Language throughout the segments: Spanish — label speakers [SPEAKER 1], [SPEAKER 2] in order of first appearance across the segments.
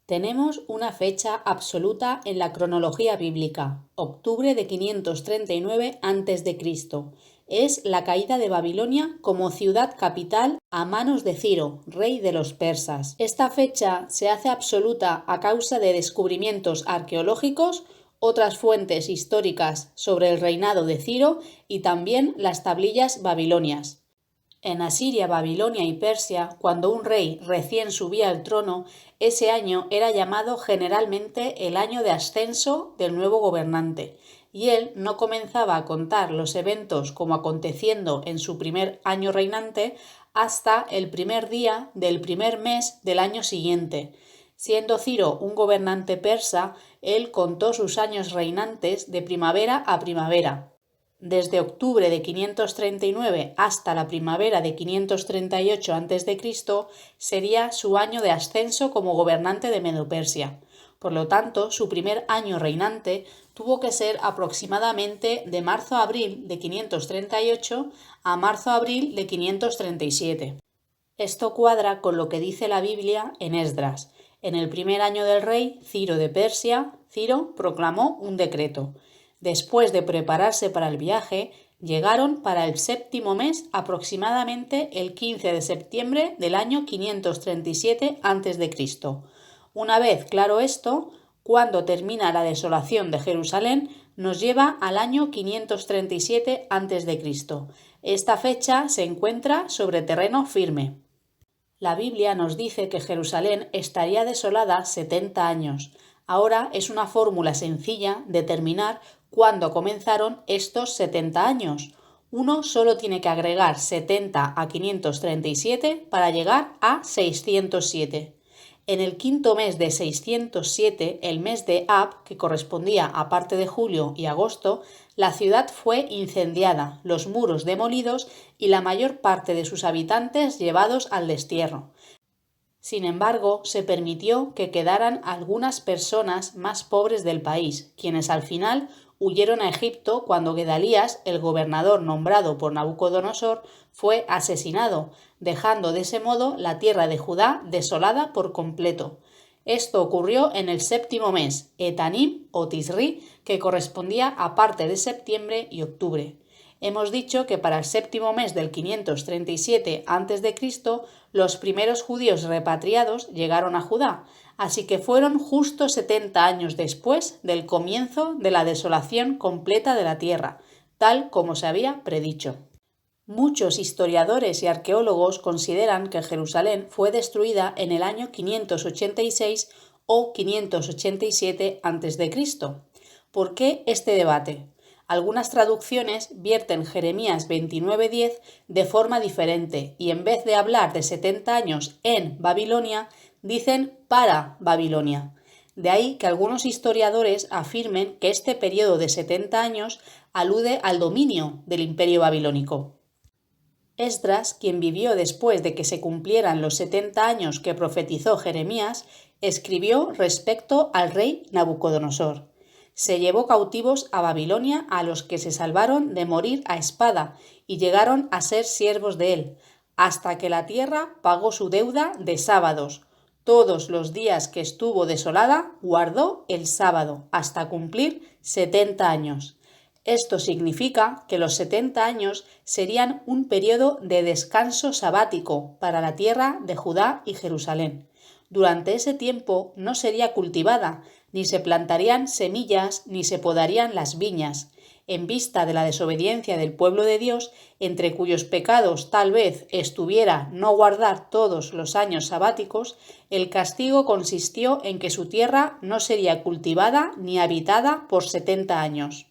[SPEAKER 1] Tenemos una fecha absoluta en la cronología bíblica, octubre de 539 a.C. Es la caída de Babilonia como ciudad capital a manos de Ciro, rey de los persas. Esta fecha se hace absoluta a causa de descubrimientos arqueológicos, otras fuentes históricas sobre el reinado de Ciro y también las tablillas babilonias. En Asiria, Babilonia y Persia, cuando un rey recién subía al trono, ese año era llamado generalmente el año de ascenso del nuevo gobernante, y él no comenzaba a contar los eventos como aconteciendo en su primer año reinante hasta el primer día del primer mes del año siguiente. Siendo Ciro un gobernante persa, él contó sus años reinantes de primavera a primavera. Desde octubre de 539 hasta la primavera de 538 a.C. sería su año de ascenso como gobernante de Medo-Persia. Por lo tanto, su primer año reinante tuvo que ser aproximadamente de marzo a abril de 538 a marzo a abril de 537. Esto cuadra con lo que dice la Biblia en Esdras. En el primer año del rey Ciro de Persia, Ciro proclamó un decreto. Después de prepararse para el viaje, llegaron para el séptimo mes, aproximadamente el 15 de septiembre del año 537 a.C. Una vez claro esto, cuando termina la desolación de Jerusalén, nos lleva al año 537 a.C. Esta fecha se encuentra sobre terreno firme. La Biblia nos dice que Jerusalén estaría desolada 70 años. Ahora es una fórmula sencilla determinar cuándo comenzaron estos 70 años. Uno solo tiene que agregar 70 a 537 para llegar a 607. En el quinto mes de 607, el mes de Ab, que correspondía a parte de julio y agosto, la ciudad fue incendiada, los muros demolidos y la mayor parte de sus habitantes llevados al destierro. Sin embargo, se permitió que quedaran algunas personas más pobres del país, quienes al final huyeron a Egipto cuando Gedalías, el gobernador nombrado por Nabucodonosor, fue asesinado, dejando de ese modo la tierra de Judá desolada por completo. Esto ocurrió en el séptimo mes, Etanim o Tisri, que correspondía a parte de septiembre y octubre. Hemos dicho que para el séptimo mes del 537 a.C. los primeros judíos repatriados llegaron a Judá, así que fueron justo 70 años después del comienzo de la desolación completa de la tierra, tal como se había predicho. Muchos historiadores y arqueólogos consideran que Jerusalén fue destruida en el año 586 o 587 a.C. ¿Por qué este debate? Algunas traducciones vierten Jeremías 29:10 de forma diferente y en vez de hablar de 70 años en Babilonia, dicen para Babilonia. De ahí que algunos historiadores afirmen que este periodo de 70 años alude al dominio del Imperio babilónico. Esdras, quien vivió después de que se cumplieran los 70 años que profetizó Jeremías, escribió respecto al rey Nabucodonosor. Se llevó cautivos a Babilonia a los que se salvaron de morir a espada y llegaron a ser siervos de él, hasta que la tierra pagó su deuda de sábados. Todos los días que estuvo desolada, guardó el sábado, hasta cumplir 70 años. Esto significa que los 70 años serían un periodo de descanso sabático para la tierra de Judá y Jerusalén. Durante ese tiempo no sería cultivada, ni se plantarían semillas, ni se podarían las viñas. En vista de la desobediencia del pueblo de Dios, entre cuyos pecados tal vez estuviera no guardar todos los años sabáticos, el castigo consistió en que su tierra no sería cultivada ni habitada por 70 años.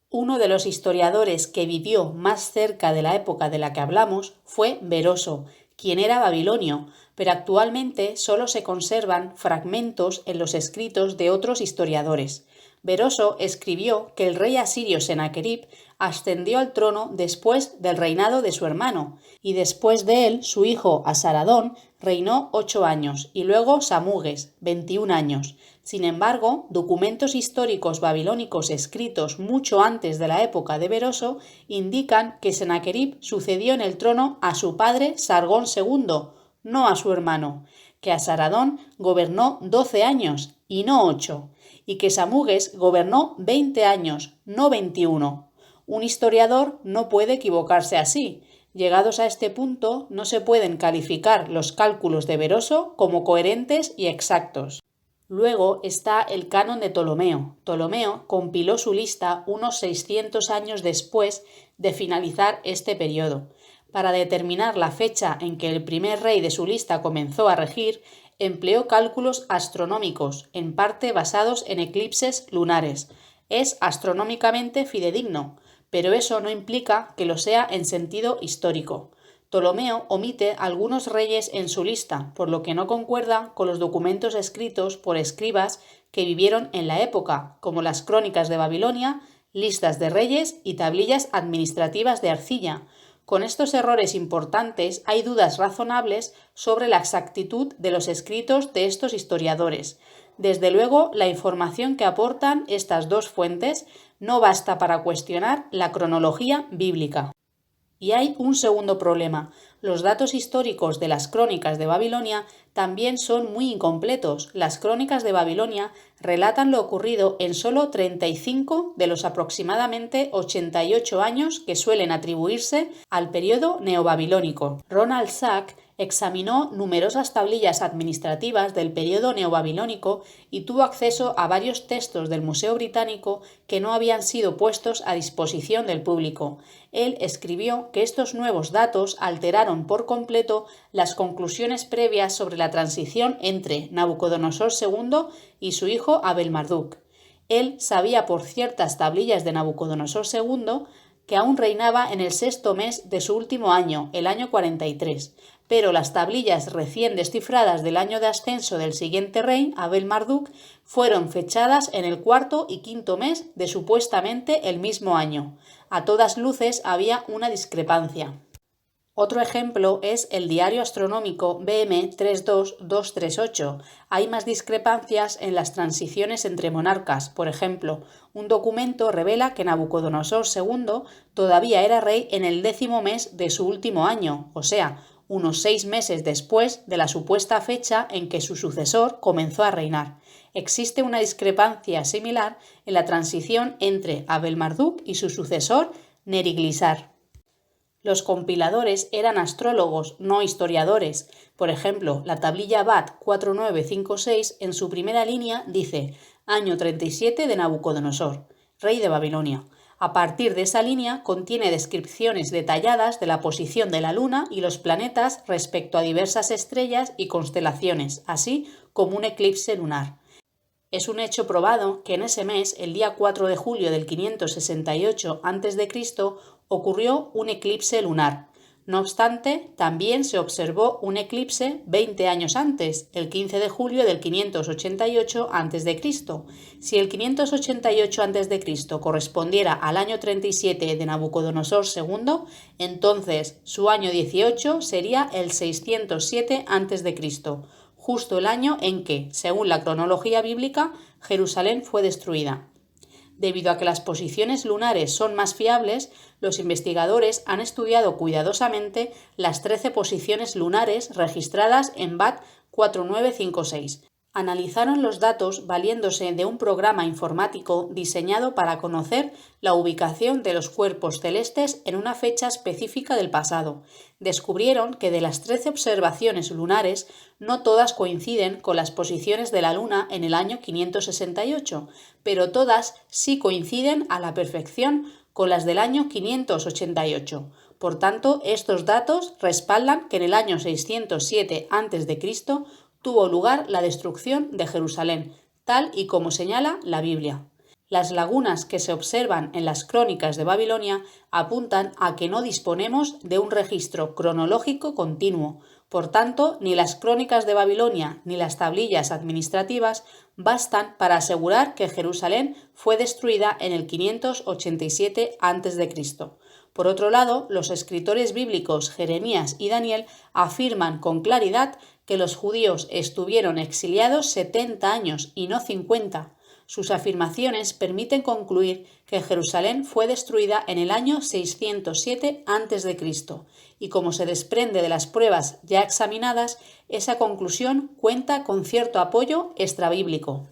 [SPEAKER 1] Uno de los historiadores que vivió más cerca de la época de la que hablamos fue Beroso, quien era babilonio, pero actualmente solo se conservan fragmentos en los escritos de otros historiadores. Beroso escribió que el rey asirio Senaquerib ascendió al trono después del reinado de su hermano, y después de él su hijo Asaradón reinó 8 años, y luego Samuges, 21 años. Sin embargo, documentos históricos babilónicos escritos mucho antes de la época de Beroso indican que Senaquerib sucedió en el trono a su padre Sargón II, no a su hermano, que Asaradón gobernó 12 años y no 8, y que Samugues gobernó 20 años, no 21. Un historiador no puede equivocarse así. Llegados a este punto, no se pueden calificar los cálculos de Beroso como coherentes y exactos. Luego está el canon de Ptolomeo. Ptolomeo compiló su lista unos 600 años después de finalizar este periodo. Para determinar la fecha en que el primer rey de su lista comenzó a regir, empleó cálculos astronómicos, en parte basados en eclipses lunares. Es astronómicamente fidedigno, pero eso no implica que lo sea en sentido histórico. Ptolomeo omite algunos reyes en su lista, por lo que no concuerda con los documentos escritos por escribas que vivieron en la época, como las crónicas de Babilonia, listas de reyes y tablillas administrativas de arcilla. Con estos errores importantes hay dudas razonables sobre la exactitud de los escritos de estos historiadores. Desde luego, la información que aportan estas dos fuentes no basta para cuestionar la cronología bíblica. Y hay un segundo problema. Los datos históricos de las crónicas de Babilonia también son muy incompletos. Las crónicas de Babilonia relatan lo ocurrido en solo 35 de los aproximadamente 88 años que suelen atribuirse al periodo neobabilónico. Ronald Sack examinó numerosas tablillas administrativas del periodo neobabilónico y tuvo acceso a varios textos del Museo Británico que no habían sido puestos a disposición del público. Él escribió que estos nuevos datos alteraron por completo las conclusiones previas sobre la transición entre Nabucodonosor II y su hijo Abel-Marduk. Él sabía por ciertas tablillas de Nabucodonosor II que aún reinaba en el sexto mes de su último año, el año 43, pero las tablillas recién descifradas del año de ascenso del siguiente rey, Abel-Marduk, fueron fechadas en el cuarto y quinto mes de supuestamente el mismo año. A todas luces había una discrepancia. Otro ejemplo es el diario astronómico BM 32238. Hay más discrepancias en las transiciones entre monarcas. Por ejemplo, un documento revela que Nabucodonosor II todavía era rey en el 10º mes de su último año, o sea, unos 6 meses después de la supuesta fecha en que su sucesor comenzó a reinar. Existe una discrepancia similar en la transición entre Abel-Marduk y su sucesor Neriglissar. Los compiladores eran astrólogos, no historiadores. Por ejemplo, la tablilla Bat 4956 en su primera línea dice año 37 de Nabucodonosor, rey de Babilonia. A partir de esa línea contiene descripciones detalladas de la posición de la Luna y los planetas respecto a diversas estrellas y constelaciones, así como un eclipse lunar. Es un hecho probado que en ese mes, el día 4 de julio del 568 a.C., ocurrió un eclipse lunar. No obstante, también se observó un eclipse 20 años antes, el 15 de julio del 588 a.C. Si el 588 a.C. correspondiera al año 37 de Nabucodonosor II, entonces su año 18 sería el 607 a.C., justo el año en que, según la cronología bíblica, Jerusalén fue destruida. Debido a que las posiciones lunares son más fiables, los investigadores han estudiado cuidadosamente las 13 posiciones lunares registradas en BAT 4956. Analizaron los datos valiéndose de un programa informático diseñado para conocer la ubicación de los cuerpos celestes en una fecha específica del pasado. Descubrieron que de las 13 observaciones lunares, no todas coinciden con las posiciones de la Luna en el año 568, pero todas sí coinciden a la perfección con las del año 588. Por tanto, estos datos respaldan que en el año 607 a.C. tuvo lugar la destrucción de Jerusalén, tal y como señala la Biblia. Las lagunas que se observan en las crónicas de Babilonia apuntan a que no disponemos de un registro cronológico continuo. Por tanto, ni las crónicas de Babilonia ni las tablillas administrativas bastan para asegurar que Jerusalén fue destruida en el 587 a.C. Por otro lado, los escritores bíblicos Jeremías y Daniel afirman con claridad que los judíos estuvieron exiliados 70 años y no 50. Sus afirmaciones permiten concluir que Jerusalén fue destruida en el año 607 a.C. y como se desprende de las pruebas ya examinadas, esa conclusión cuenta con cierto apoyo extrabíblico.